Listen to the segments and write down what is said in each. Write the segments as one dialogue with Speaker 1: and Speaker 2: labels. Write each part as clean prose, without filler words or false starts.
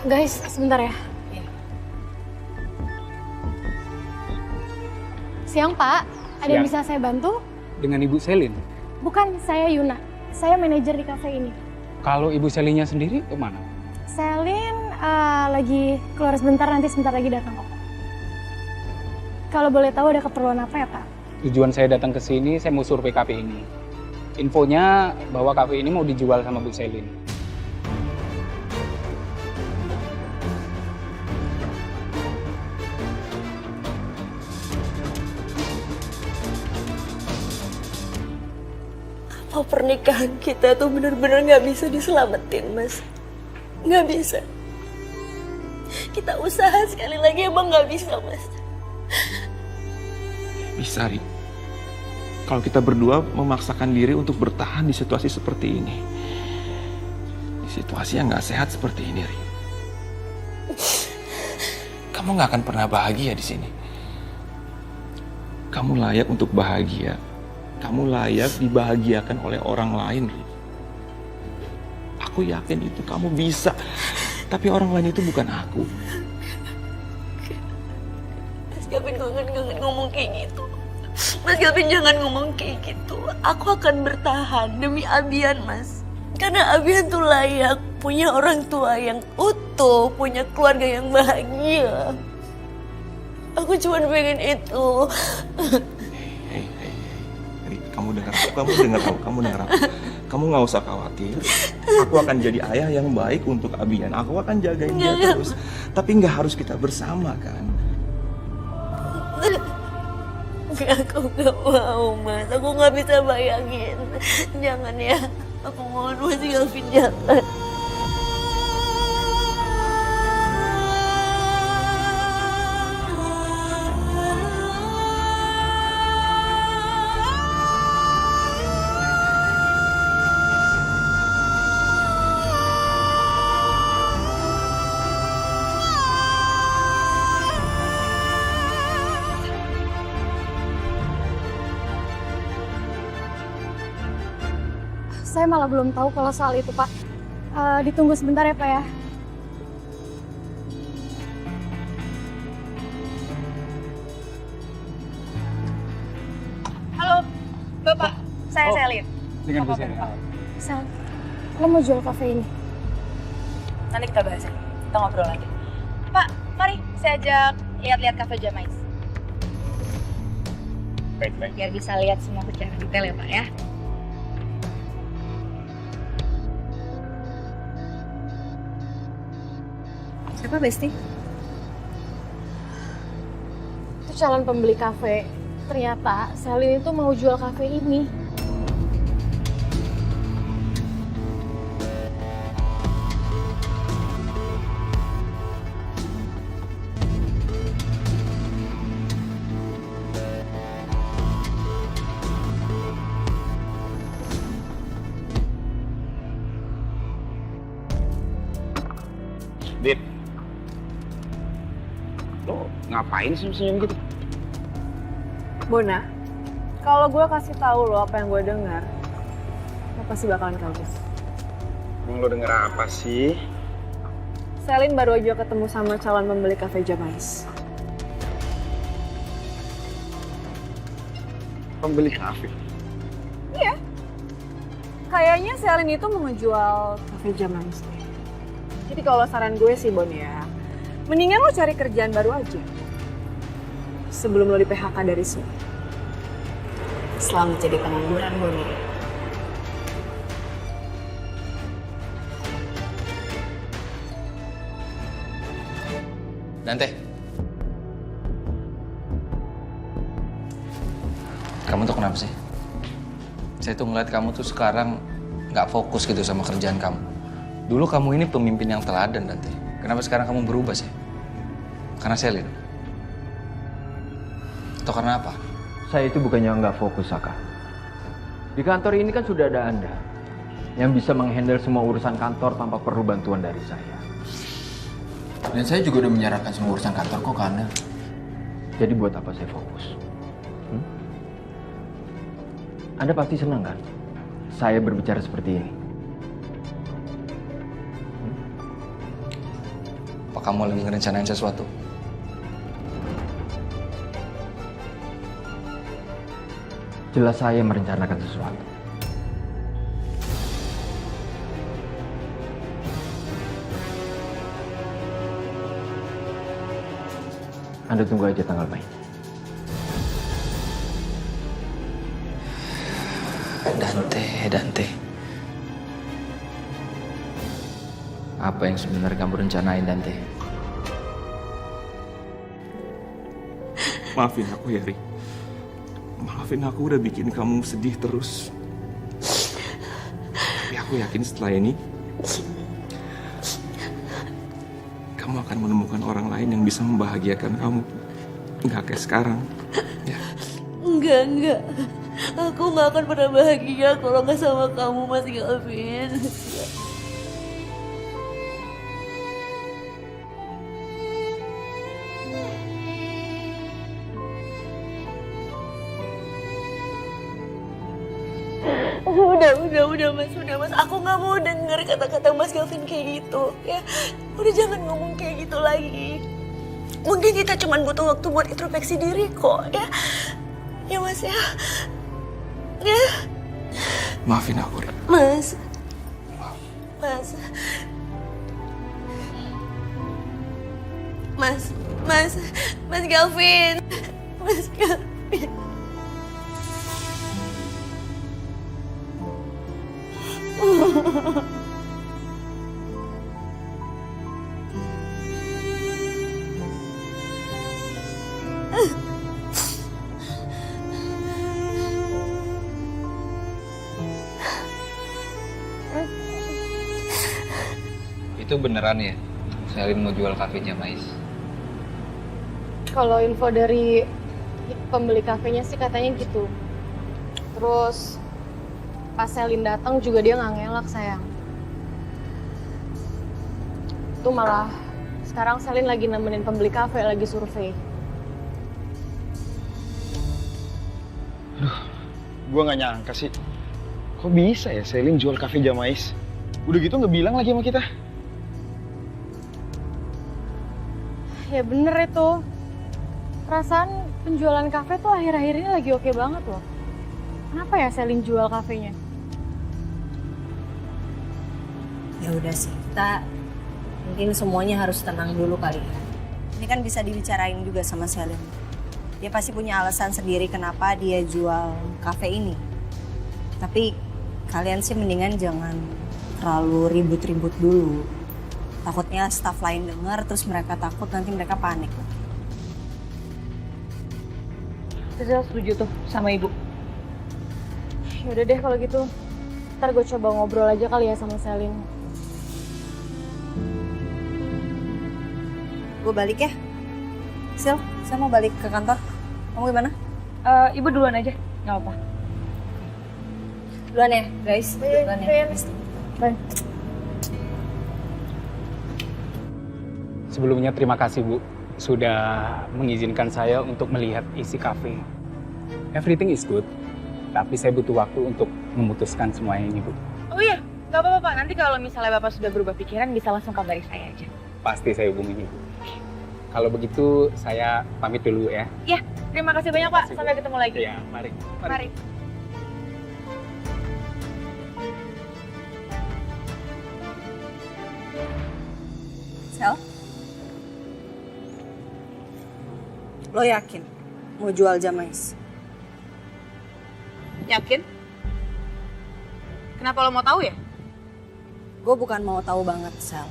Speaker 1: Guys, sebentar ya. Siang, Pak. Ada yang bisa saya bantu?
Speaker 2: Dengan Ibu Selin.
Speaker 1: Bukan, saya Yuna. Saya manajer di kafe ini.
Speaker 2: Kalau Ibu Selinnya sendiri kemana?
Speaker 1: Selin lagi keluar sebentar, nanti sebentar lagi datang kok. Kalau boleh tahu ada keperluan apa ya, Pak?
Speaker 2: Tujuan saya datang ke sini, saya mau survei kafe ini. Infonya bahwa kafe ini mau dijual sama Bu Selin.
Speaker 3: Apa pernikahan kita tuh bener-bener gak bisa diselamatin, Mas? Gak bisa. Kita usaha sekali lagi emang gak bisa, Mas.
Speaker 4: Bisa, Ri. Kalau kita berdua memaksakan diri untuk bertahan di situasi seperti ini. Di situasi yang gak sehat seperti ini, Ri. Kamu gak akan pernah bahagia di sini. Kamu layak untuk bahagia. Kamu layak dibahagiakan oleh orang lain, Ri. Aku yakin itu kamu bisa. Tapi orang lain itu bukan aku.
Speaker 3: Mas Gavin jangan ngomong kayak gitu. Mas Gavin jangan ngomong kayak gitu. Aku akan bertahan demi Abian, Mas. Karena Abian tuh layak punya orang tua yang utuh, punya keluarga yang bahagia. Aku cuma pengen itu.
Speaker 4: Hei, Ri, kamu dengar aku. Kamu nggak usah khawatir. Aku akan jadi ayah yang baik untuk Abian. Aku akan jagain dia terus. Tapi nggak harus kita bersama, kan?
Speaker 3: Aku gak mau, Mas. Aku gak bisa bayangin. Jangan ya. Aku mohon, Mas Gavin, jangan.
Speaker 1: Saya malah belum tahu kalau soal itu, Pak. Ditunggu sebentar ya, Pak ya.
Speaker 5: Halo, Bapak. Saya Selin.
Speaker 2: Dengan Bu Selin.
Speaker 1: Sel, lo mau jual kafe ini?
Speaker 5: Nanti kita bahas ya. Kita ngobrol lagi. Pak, mari saya ajak lihat-lihat kafe Jamais.
Speaker 2: Baik.
Speaker 5: Biar bisa lihat semua secara detail ya, Pak ya. Siapa Besti?
Speaker 1: Itu calon pembeli kafe. Ternyata Selin itu mau jual kafe ini.
Speaker 2: Dit, lo ngapain senyum-senyum gitu?
Speaker 6: Bona, kalau gue kasih tahu lo apa yang gue dengar, lo pasti bakalan kaget.
Speaker 2: Emang lo denger apa sih?
Speaker 6: Selin baru aja ketemu sama calon pembeli kafe Jamais.
Speaker 2: Pembeli kafe?
Speaker 6: Iya. Kayaknya Selin itu mau ngejual kafe Jamais. Jadi kalau saran gue sih, Bon ya, mendingan lo cari kerjaan baru aja. Sebelum lo di PHK dari sini.
Speaker 5: Selamat jadi pengangguran, Boni.
Speaker 7: Dante, kamu tuh kenapa sih? Saya tuh ngeliat kamu tuh sekarang nggak fokus gitu sama kerjaan kamu. Dulu kamu ini pemimpin yang teladan, Dante. Kenapa sekarang kamu berubah sih? Karena Selin? Atau karena apa?
Speaker 8: Saya itu bukannya nggak fokus, Saka. Di kantor ini kan sudah ada Anda yang bisa menghandle semua urusan kantor tanpa perlu bantuan dari saya.
Speaker 7: Dan saya juga udah menyerahkan semua urusan kantor kok ke Anda.
Speaker 8: Jadi buat apa saya fokus? Anda pasti senang kan? Saya berbicara seperti ini.
Speaker 7: kamu lagi ngerencanain sesuatu?
Speaker 8: Jelas saya merencanakan sesuatu. Anda tunggu aja tanggal main.
Speaker 7: Dante. Apa yang sebenarnya kamu rencanain, Dante?
Speaker 4: Maafin aku ya, Ri. Maafin aku udah bikin kamu sedih terus. Tapi aku yakin setelah ini kamu akan menemukan orang lain yang bisa membahagiakan kamu. Nggak kayak sekarang. Ya.
Speaker 3: Enggak. Aku nggak akan pernah bahagia kalau nggak sama kamu, Mas Gavin. Udah mas, aku nggak mau denger kata-kata Mas Gavin kayak gitu, ya. Udah jangan ngomong kayak gitu lagi. Mungkin kita cuma butuh waktu buat introspeksi diri kok, ya. Ya mas ya. Ya.
Speaker 4: Maafin aku, Ri.
Speaker 3: Mas Gavin. Mas Gavin.
Speaker 7: Itu beneran ya? Selin mau jual kafenya Mais?
Speaker 1: Kalau info dari pembeli kafenya sih katanya gitu. Terus pas Selin datang juga dia nggak ngelak sayang. Itu malah sekarang Selin lagi nemenin pembeli kafe, lagi survei.
Speaker 9: Gue nggak nyangka sih. Kok bisa ya Selin jual kafe Jamais? Udah gitu nggak bilang lagi sama kita.
Speaker 1: Ya bener itu. Perasaan penjualan kafe tuh akhir-akhir ini lagi oke banget loh. Kenapa ya Selin jual kafenya?
Speaker 10: Ya udah sih, kita mungkin semuanya harus tenang dulu kali ya. Ini kan bisa dibicarain juga sama Selin. Dia pasti punya alasan sendiri kenapa dia jual kafe ini. Tapi kalian sih mendingan jangan terlalu ribut-ribut dulu. Takutnya staff lain dengar terus mereka takut nanti mereka panik.
Speaker 5: Saya setuju tuh sama ibu.
Speaker 1: Yaudah deh kalau gitu. Ntar gue coba ngobrol aja kali ya sama Selin.
Speaker 10: Gue balik ya. Sil, saya mau balik ke kantor. Kamu gimana?
Speaker 5: Ibu duluan aja, nggak apa-apa.
Speaker 10: Duluan ya, guys. Duluan ya.
Speaker 1: Bye.
Speaker 2: Sebelumnya terima kasih Bu, sudah mengizinkan saya untuk melihat isi kafe. Everything is good, tapi saya butuh waktu untuk memutuskan semuanya ini Bu.
Speaker 5: Oh iya, nggak apa-apa Pak. Nanti kalau misalnya Bapak sudah berubah pikiran, bisa langsung kabari saya aja.
Speaker 2: Pasti saya hubungin Ibu. Kalau begitu saya pamit dulu ya.
Speaker 5: Iya, terima kasih banyak Pak. Sampai ketemu lagi.
Speaker 2: Ya, mari.
Speaker 5: Mari.
Speaker 10: Sel? Lo yakin mau jual Jamais?
Speaker 5: Yakin? Kenapa lo mau tahu ya?
Speaker 10: Gue bukan mau tahu banget, Sel.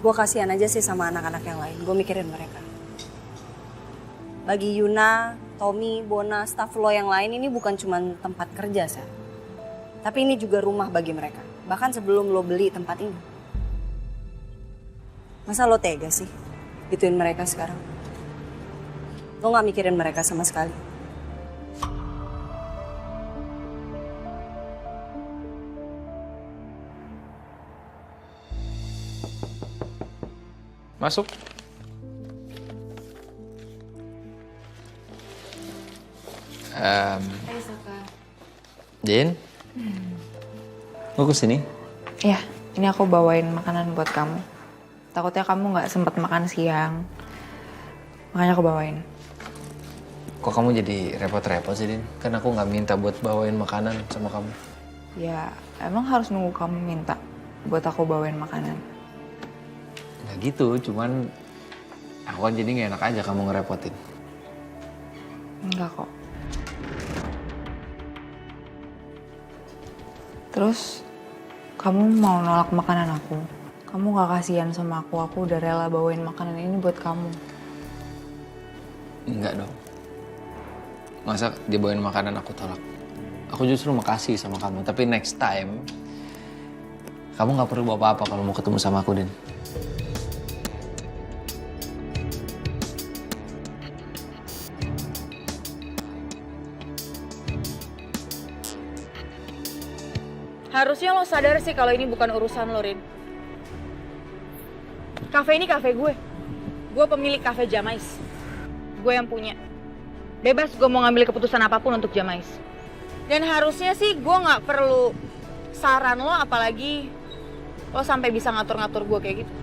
Speaker 10: Gue kasihan aja sih sama anak-anak yang lain. Gue mikirin mereka. Bagi Yuna, Tommy, Bona, staff lo yang lain ini bukan cuma tempat kerja, Sel. Tapi ini juga rumah bagi mereka. Bahkan sebelum lo beli tempat ini. Masa lo tega sih gituin mereka sekarang? Lo gak mikirin mereka sama sekali.
Speaker 7: Masuk.
Speaker 5: Hai Saka.
Speaker 7: Jin, lo kesini?
Speaker 5: Iya, ini aku bawain makanan buat kamu. Takutnya kamu nggak sempat makan siang. Makanya aku bawain.
Speaker 7: Kok kamu jadi repot-repot sih, Din? Kan aku nggak minta buat bawain makanan sama kamu.
Speaker 5: Ya, emang harus nunggu kamu minta buat aku bawain makanan.
Speaker 7: Nggak gitu, cuman aku kan jadi nggak enak aja kamu ngerepotin.
Speaker 5: Enggak kok. Terus, kamu mau nolak makanan aku? Kamu gak kasihan sama aku udah rela bawain makanan ini buat kamu.
Speaker 7: Enggak dong. Masa dibawain makanan aku tolak? Aku justru makasih sama kamu, tapi next time kamu nggak perlu bawa apa-apa kalau mau ketemu sama aku, Din.
Speaker 5: Harusnya lo sadar sih kalau ini bukan urusan lo, Rin. Kafe ini kafe gue. Gue pemilik kafe Jamais. Gue yang punya. Bebas gue mau ngambil keputusan apapun untuk Jamais. Dan harusnya sih gue nggak perlu saran lo, apalagi lo sampai bisa ngatur-ngatur gue kayak gitu.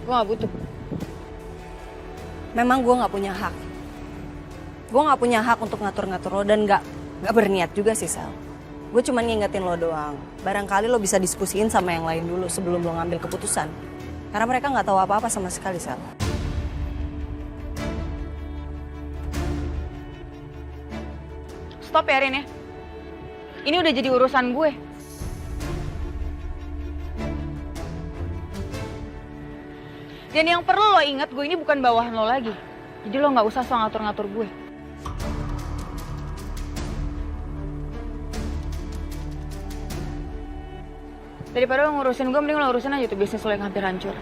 Speaker 5: Gue nggak butuh.
Speaker 10: Memang gue nggak punya hak. Gue nggak punya hak untuk ngatur-ngatur lo dan nggak berniat juga sih, Sel. Gue cuma ngingetin lo doang. Barangkali lo bisa diskusiin sama yang lain dulu sebelum lo ngambil keputusan. Karena mereka nggak tahu apa-apa sama sekali, Sel.
Speaker 5: Stop ya, Rin ya. Ini udah jadi urusan gue. Dan yang perlu lo ingat, gue ini bukan bawahan lo lagi. Jadi lo nggak usah so ngatur-ngatur gue. Daripada lo ngurusin gue, mending lo urusin aja tuh bisnis lo yang hampir hancur.